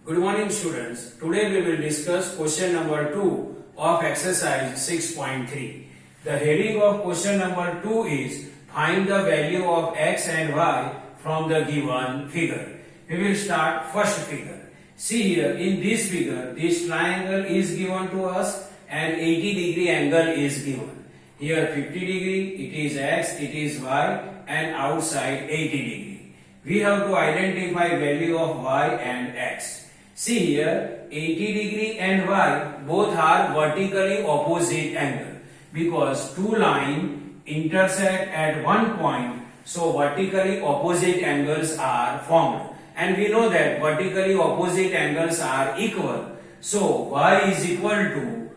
Good morning students. Today we will discuss question number 2 of exercise 6.3. The heading of question number 2 is find the value of x and y from the given figure. We will start first figure. See here in this figure this triangle is given to us and 80-degree angle is given. Here 50 degree, it is x, it is y and outside 80 degree. We have to identify value of y and x. See here 80 degree and y both are vertically opposite angle because two lines intersect at one point, so vertically opposite angles are formed. And we know that vertically opposite angles are equal. So y is equal to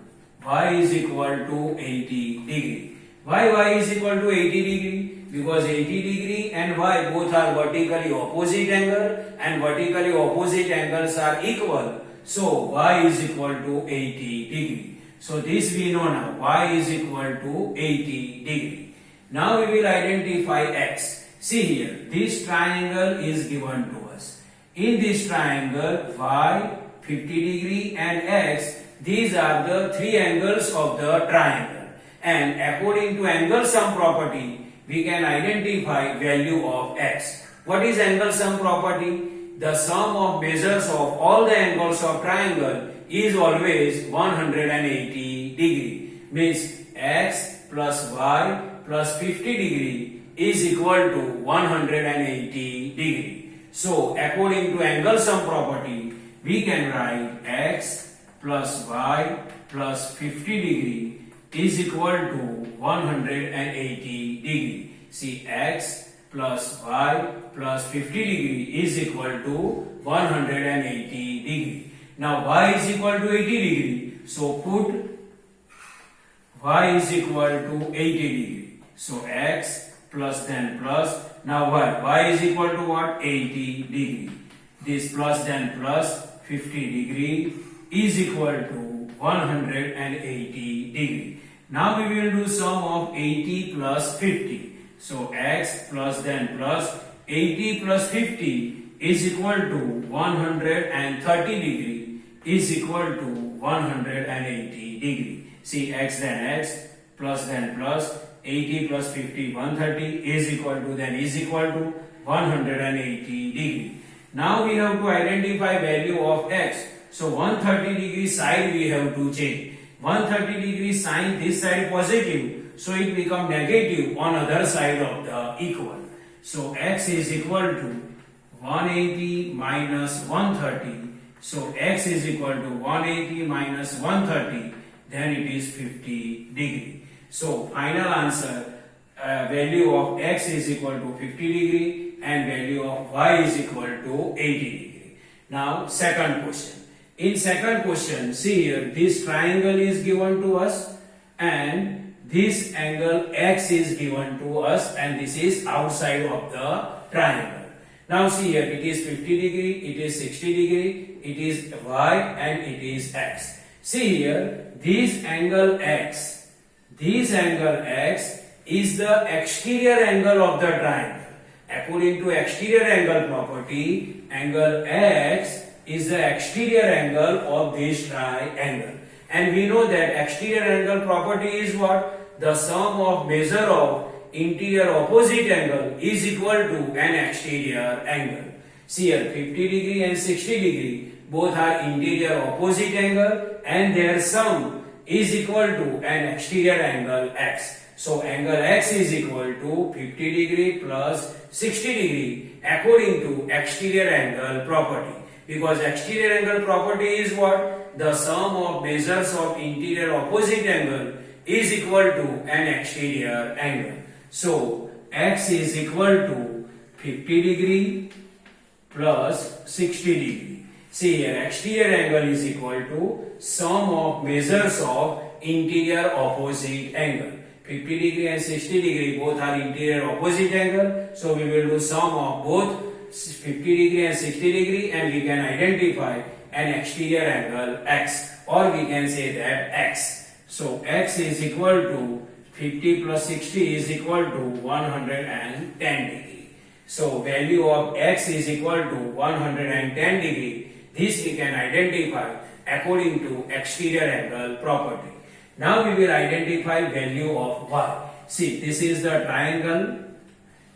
80 degree. Why y is equal to 80 degree? Because 80 degree and y both are vertically opposite angle and vertically opposite angles are equal. So y is equal to 80 degree. So this we know now. Y is equal to 80 degree. Now we will identify x. See here, this triangle is given to us. In this triangle, y, 50 degree and x, these are the three angles of the triangle. And according to angle sum property, we can identify value of x. What is angle sum property? The sum of measures of all the angles of triangle is always 180 degree. Means x plus y plus 50 degree is equal to 180 degree. So according to angle sum property, we can write x plus y plus 50 degree is equal to 180 degree. See, x plus y plus 50 degree is equal to 180 degree. Now y is equal to 80 degree. So put y is equal to 80 degree. So x plus then plus. Now y is equal to what? 80 degree. This plus then plus 50 degree is equal to 180 degree. Now we will do sum of 80 plus 50. So x plus then plus 80 plus 50 is equal to 130 degree is equal to 180 degree. See, x then x plus then plus 80 plus 50 130 is equal to 180 degree. Now we have to identify value of x. So 130 degree side we have to change. 130 degree sign this side positive, so it become negative on other side of the equal. So x is equal to 180 minus 130. So x is equal to 180 minus 130, then it is 50 degree. So final answer, value of x is equal to 50 degree and value of y is equal to 80 degree. Now second question. In second question, see here, this triangle is given to us and this angle x is given to us and this is outside of the triangle. Now see here, it is 50 degree, it is 60 degree, it is y and it is x. See here, this angle x is the exterior angle of the triangle. According to exterior angle property, angle x is the exterior angle of this triangle. And we know that exterior angle property is what? The sum of measure of interior opposite angle is equal to an exterior angle. See here, 50 degree and 60 degree both are interior opposite angle and their sum is equal to an exterior angle x. So angle x is equal to 50 degree plus 60 degree according to exterior angle property. Because exterior angle property is what? The sum of measures of interior opposite angle is equal to an exterior angle. So x is equal to 50 degree plus 60 degree. See here, exterior angle is equal to sum of measures of interior opposite angle. 50 degree and 60 degree both are interior opposite angle. So we will do sum of both 50 degree and 60 degree and we can identify an exterior angle x, or we can say that x. So x is equal to 50 plus 60 is equal to 110 degree. So value of x is equal to 110 degree This we can identify according to exterior angle property. Now we will identify value of y. See, this is the triangle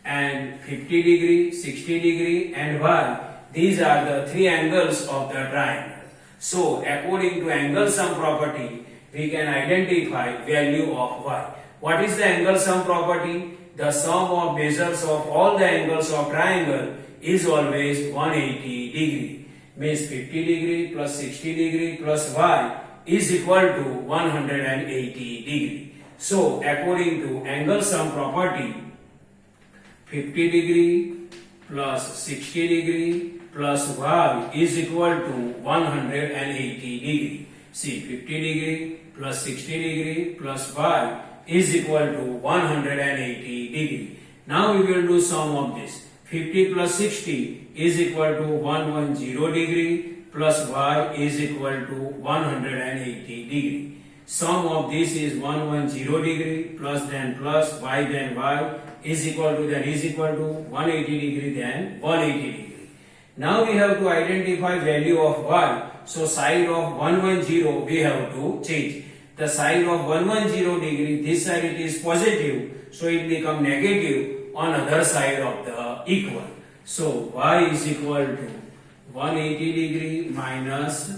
and 50 degree, 60 degree and y. These are the three angles of the triangle. So according to angle sum property, we can identify value of y. What is the angle sum property? The sum of measures of all the angles of triangle is always 180 degree. Means 50 degree plus 60 degree plus y is equal to 180 degree. So according to angle sum property, 50 degree plus 60 degree plus y is equal to 180 degree. See, 50 degree plus 60 degree plus y is equal to 180 degree. Now we will do sum of this. 50 plus 60 is equal to 110 degree plus y is equal to 180 degree. Sum of this is 110 degree plus y is equal to 180 degree then 180 degree. Now we have to identify value of y. So side of 110 we have to change. The side of 110 degree, this side it is positive, so it become negative on other side of the equal. So y is equal to 180 degree minus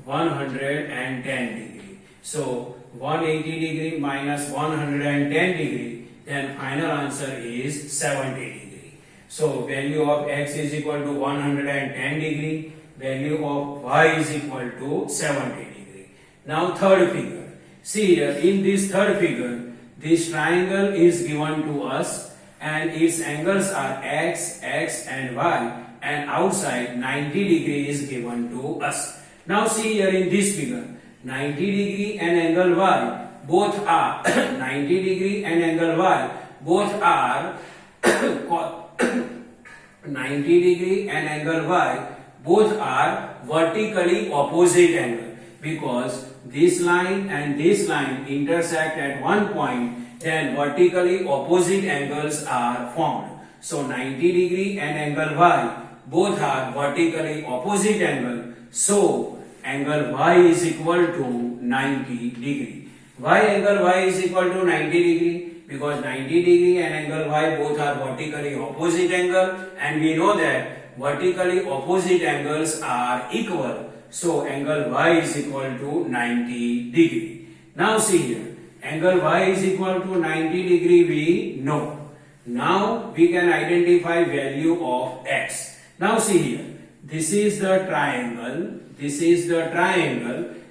110 degree. So 180 degree minus 110 degree, then final answer is 70 degree. So value of x is equal to 110 degree, value of y is equal to 70 degree. Now third figure. See here, in this third figure, this triangle is given to us and its angles are x, x and y, and outside 90 degree is given to us. Now see here in this figure, 90 degree and angle y both are 90 degree and angle y both are 90 degree and angle y both are vertically opposite angle, because this line and this line intersect at one point, then vertically opposite angles are formed. So 90 degree and angle y both are vertically opposite angle. So angle y is equal to 90 degree. Why angle y is equal to 90 degree? Because 90 degree and angle y both are vertically opposite angle, and we know that vertically opposite angles are equal. So angle y is equal to 90 degree. Now see here, angle y is equal to 90 degree we know. Now we can identify value of x. Now see here, this is the triangle,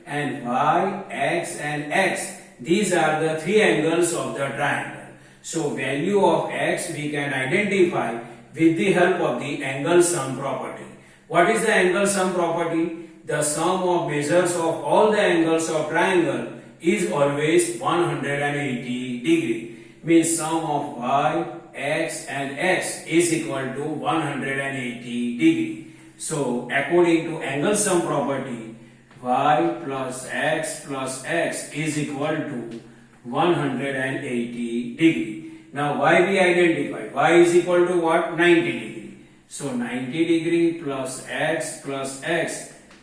and y, x and x, these are the three angles of the triangle. So value of x we can identify with the help of the angle sum property. What is the angle sum property? The sum of measures of all the angles of triangle is always 180 degree. Means sum of y, x and x is equal to 180 degree. So according to angle sum property, y plus x is equal to 180 degree. Now y we identify. Y is equal to what? 90 degree. So 90 degree plus x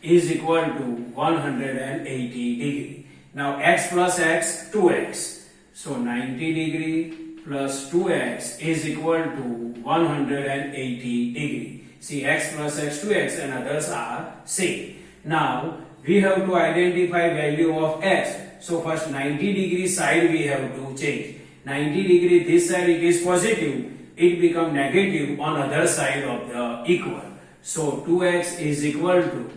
is equal to 180 degree. Now x plus x, 2x. So 90 degree plus 2x is equal to 180 degree. See, x plus x, 2x and others are same. Now we have to identify value of x. So first 90 degree side we have to change. 90 degree this side it is positive, it become negative on other side of the equal. So 2x is equal to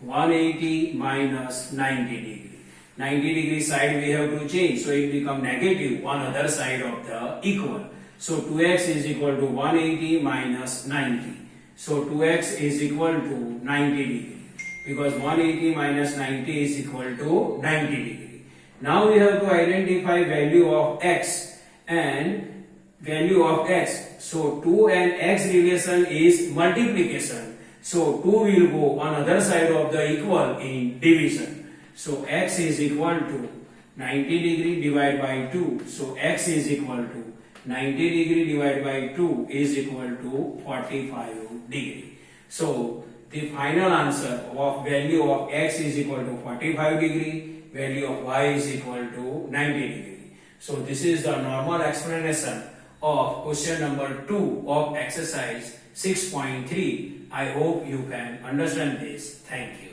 180 minus 90 degree. 90 degree side we have to change, so it become negative on other side of the equal. So 2x is equal to 180 minus 90. So 2x is equal to 90 degree, because 180 minus 90 is equal to 90 degree. Now we have to identify value of x and value of x. So 2 and x relation is multiplication. So 2 will go on other side of the equal in division. So x is equal to 90 degree divided by 2. So x is equal to 90 degree divided by 2 is equal to 45 degree. So the final answer of value of x is equal to 45 degree, value of y is equal to 90 degree. So this is the normal explanation of question number 2 of exercise 6.3. I hope you can understand this. Thank you.